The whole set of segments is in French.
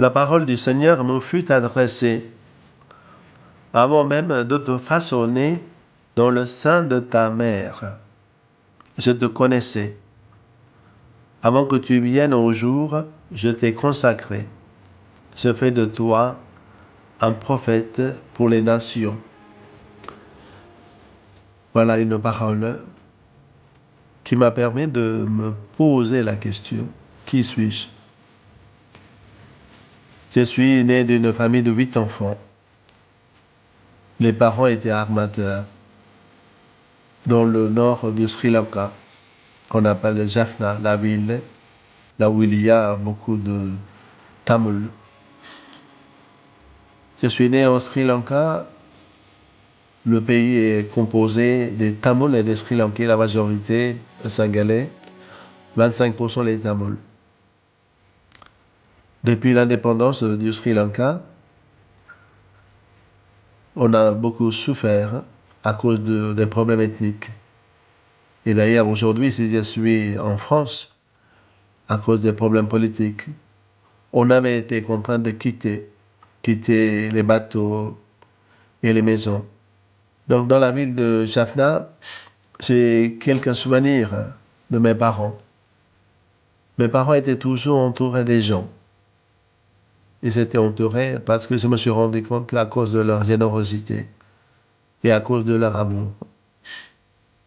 La parole du Seigneur me fut adressée avant même de te façonner dans le sein de ta mère. Je te connaissais. Avant que tu viennes au jour, je t'ai consacré. Je fais de toi un prophète pour les nations. Voilà une parole qui m'a permis de me poser la question, qui suis-je? Je suis né d'une famille de 8 enfants. Les parents étaient armateurs dans le nord du Sri Lanka, qu'on appelle Jaffna, la ville, là où il y a beaucoup de Tamouls. Je suis né au Sri Lanka. Le pays est composé des Tamouls et des Sri Lankais, la majorité singalais, 25% les Tamouls. Depuis l'indépendance du Sri Lanka, on a beaucoup souffert à cause des problèmes ethniques. Et d'ailleurs, aujourd'hui, si je suis en France, à cause des problèmes politiques, on avait été contraint de quitter les bateaux et les maisons. Donc, dans la ville de Jaffna, j'ai quelques souvenirs de mes parents. Mes parents étaient toujours entourés des gens. Ils étaient entourés parce que je me suis rendu compte qu'à cause de leur générosité et à cause de leur amour,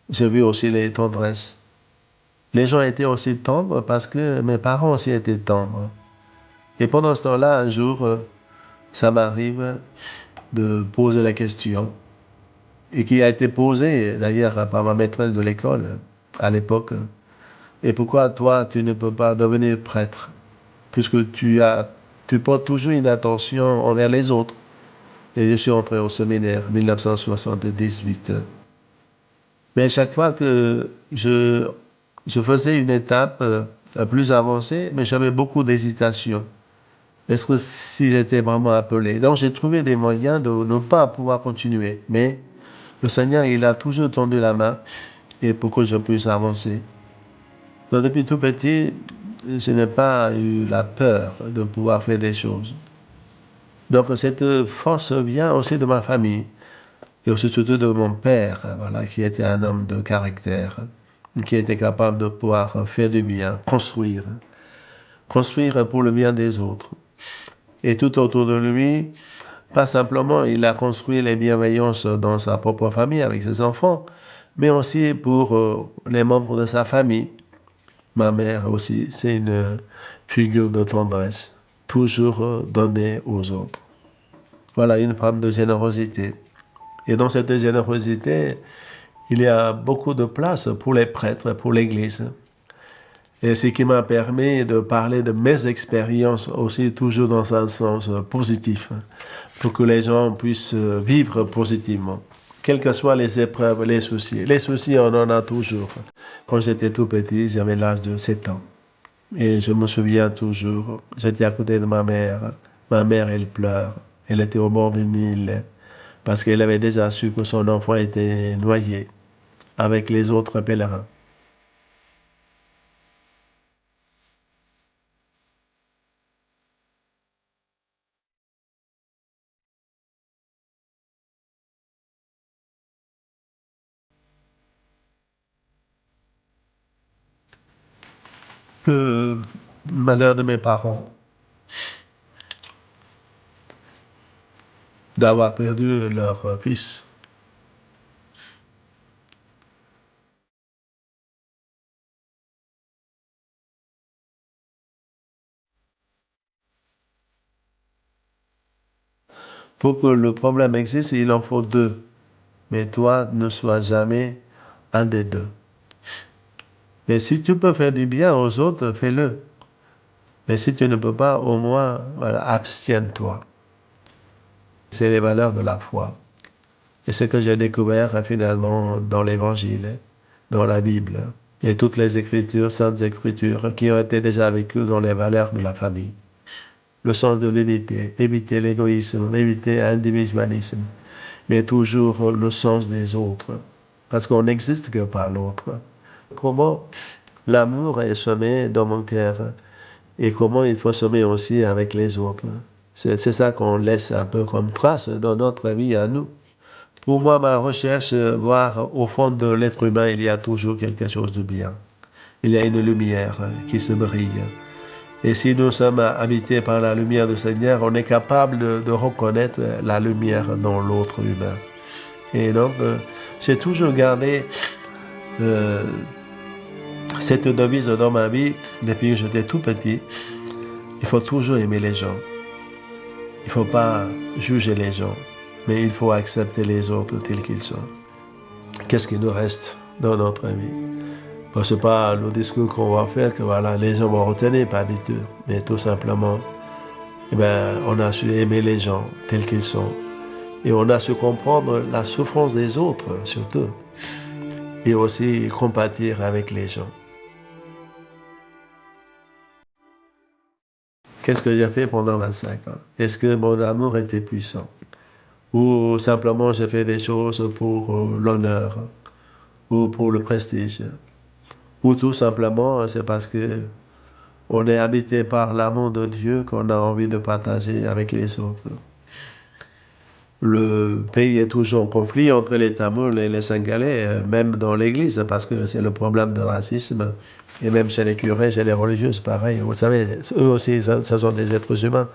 j'ai vu aussi les tendresses. Les gens étaient aussi tendres parce que mes parents aussi étaient tendres. Et pendant ce temps-là, un jour, ça m'arrive de poser la question, et qui a été posée d'ailleurs par ma maîtresse de l'école à l'époque. Et pourquoi toi, tu ne peux pas devenir prêtre, puisque tu portes toujours une attention envers les autres. Et je suis entré au séminaire en 1978. Mais chaque fois que je faisais une étape plus avancée, mais j'avais beaucoup d'hésitation. Est-ce que si j'étais vraiment appelé? Donc j'ai trouvé des moyens de ne pas pouvoir continuer. Mais le Seigneur, il a toujours tendu la main et pour que je puisse avancer. Donc depuis tout petit, je n'ai pas eu la peur de pouvoir faire des choses. Donc cette force vient aussi de ma famille et aussi surtout de mon père, voilà, qui était un homme de caractère, qui était capable de pouvoir faire du bien, construire pour le bien des autres. Et tout autour de lui, pas simplement il a construit les bienveillances dans sa propre famille avec ses enfants, mais aussi pour les membres de sa famille. Ma mère aussi, c'est une figure de tendresse, toujours donnée aux autres. Voilà une femme de générosité. Et dans cette générosité, il y a beaucoup de place pour les prêtres, pour l'Église. Et ce qui m'a permis de parler de mes expériences aussi toujours dans un sens positif, pour que les gens puissent vivre positivement, quelles que soient les épreuves, les soucis. Les soucis, on en a toujours. Quand j'étais tout petit, j'avais l'âge de 7 ans. Et je me souviens toujours, j'étais à côté de ma mère. Ma mère, elle pleure. Elle était au bord du Nil parce qu'elle avait déjà su que son enfant était noyé avec les autres pèlerins. Le malheur de mes parents d'avoir perdu leur fils. Pour que le problème existe, il en faut deux. Mais toi, ne sois jamais un des deux. Mais si tu peux faire du bien aux autres, fais-le. Mais si tu ne peux pas, au moins, voilà, abstiens-toi. C'est les valeurs de la foi. Et ce que j'ai découvert finalement dans l'Évangile, dans la Bible, et toutes les Écritures, saintes Écritures, qui ont été déjà vécues dans les valeurs de la famille. Le sens de l'unité, éviter l'égoïsme, éviter l'individualisme, mais toujours le sens des autres. Parce qu'on n'existe que par l'autre. Comment l'amour est semé dans mon cœur et comment il faut s'aimer aussi avec les autres. C'est ça qu'on laisse un peu comme trace dans notre vie à nous. Pour moi, ma recherche, voir au fond de l'être humain, il y a toujours quelque chose de bien. Il y a une lumière qui se brille. Et si nous sommes habités par la lumière du Seigneur, on est capable de reconnaître la lumière dans l'autre humain. Et donc, j'ai toujours gardé euh, cette devise dans ma vie depuis que j'étais tout petit. Il faut toujours aimer les gens. Il ne faut pas juger les gens, mais il faut accepter les autres tels qu'ils sont. Qu'est-ce qui nous reste dans notre vie? Ce n'est pas le discours qu'on va faire que voilà, les gens vont retenir, pas du tout. Mais tout simplement, eh ben, on a su aimer les gens tels qu'ils sont. Et on a su comprendre la souffrance des autres, surtout. Et aussi compatir avec les gens. Qu'est-ce que j'ai fait pendant 25 ans? Est-ce que mon amour était puissant? Ou simplement j'ai fait des choses pour l'honneur ou pour le prestige? Ou tout simplement c'est parce que on est habité par l'amour de Dieu qu'on a envie de partager avec les autres. Le pays est toujours en conflit entre les Tamouls et les Sénégalais, même dans l'Église, parce que c'est le problème de racisme. Et même chez les curés, chez les religieuses, pareil. Vous savez, eux aussi, ça sont des êtres humains.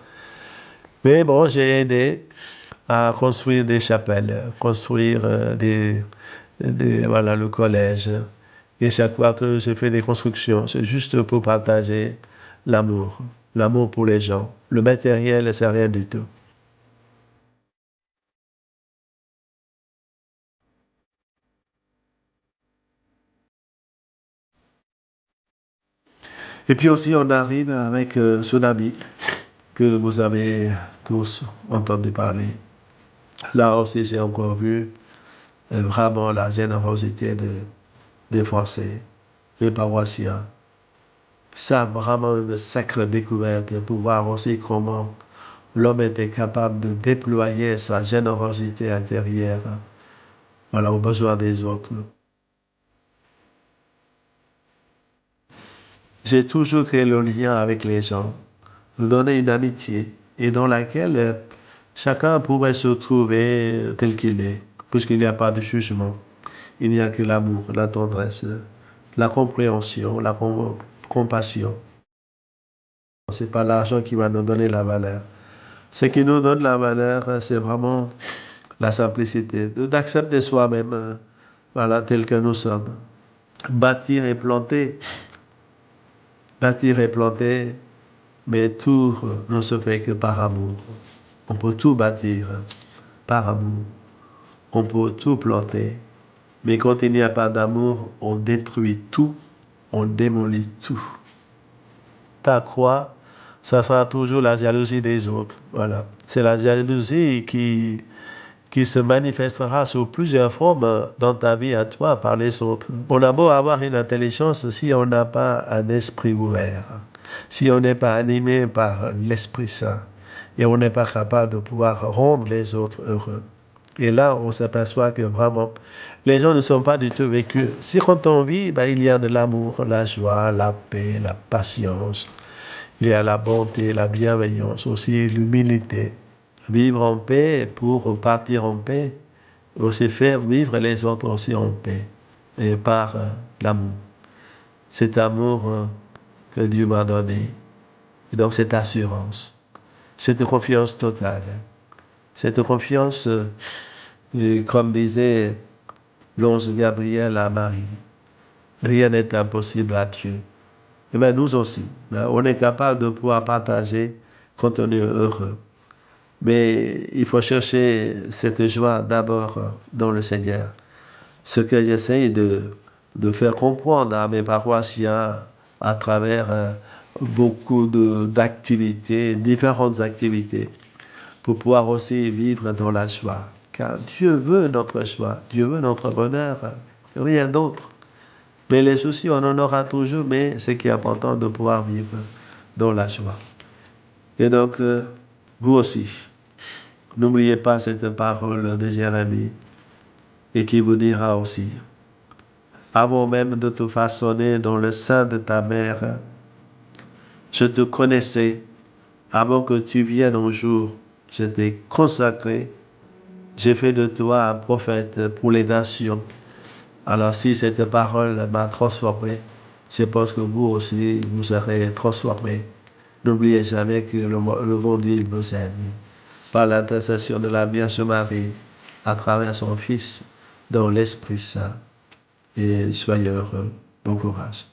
Mais bon, j'ai aidé à construire des chapelles, construire voilà, le collège. Et chaque fois que j'ai fait des constructions, c'est juste pour partager l'amour, l'amour pour les gens. Le matériel, c'est rien du tout. Et puis aussi, on arrive avec Tsunami, que vous avez tous entendu parler. Là aussi, j'ai encore vu vraiment la générosité des Français, des paroissiens. Ça, vraiment une sacrée découverte pour voir aussi comment l'homme était capable de déployer sa générosité intérieure, voilà, aux besoins des autres. J'ai toujours créé le lien avec les gens, nous donner une amitié, et dans laquelle chacun pourrait se trouver tel qu'il est, puisqu'il n'y a pas de jugement. Il n'y a que l'amour, la tendresse, la compréhension, la compassion. C'est pas l'argent qui va nous donner la valeur. Ce qui nous donne la valeur, c'est vraiment la simplicité, d'accepter soi-même, voilà, tel que nous sommes. Bâtir et planter, bâtir et planter, mais tout ne se fait que par amour. On peut tout bâtir par amour. On peut tout planter. Mais quand il n'y a pas d'amour, on détruit tout, on démolit tout. Ta croix, ça sera toujours la jalousie des autres. Voilà. C'est la jalousie qui se manifestera sous plusieurs formes dans ta vie à toi par les autres. On a beau avoir une intelligence si on n'a pas un esprit ouvert, si on n'est pas animé par l'Esprit Saint et on n'est pas capable de pouvoir rendre les autres heureux. Et là, on s'aperçoit que vraiment, les gens ne sont pas du tout vécus. Si quand on vit, ben, il y a de l'amour, la joie, la paix, la patience, il y a la bonté, la bienveillance, aussi l'humilité. Vivre en paix pour partir en paix, aussi faire vivre les autres aussi en paix, et par l'amour. Cet amour que Dieu m'a donné, et donc cette assurance, cette confiance totale, cette confiance, comme disait l'ange Gabriel à Marie, rien n'est impossible à Dieu. Et bien nous aussi, on est capable de pouvoir partager quand on est heureux. Mais il faut chercher cette joie d'abord dans le Seigneur. Ce que j'essaye de faire comprendre à mes paroissiens à travers beaucoup d'activités, différentes activités, pour pouvoir aussi vivre dans la joie. Car Dieu veut notre joie, Dieu veut notre bonheur, rien d'autre. Mais les soucis, on en aura toujours, mais ce qui est important de pouvoir vivre dans la joie. Et donc, vous aussi, n'oubliez pas cette parole de Jérémie et qui vous dira aussi, avant même de te façonner dans le sein de ta mère, Je te connaissais avant que tu viennes un jour. Je t'ai consacré. J'ai fait de toi un prophète pour les nations. Alors si cette parole m'a transformé, je pense que vous aussi, vous serez transformés. N'oubliez jamais que le bon Dieu nous aime. Par l'intercession de la Vierge Marie, à travers son Fils, dans l'Esprit Saint. Et soyez heureux. Bon courage.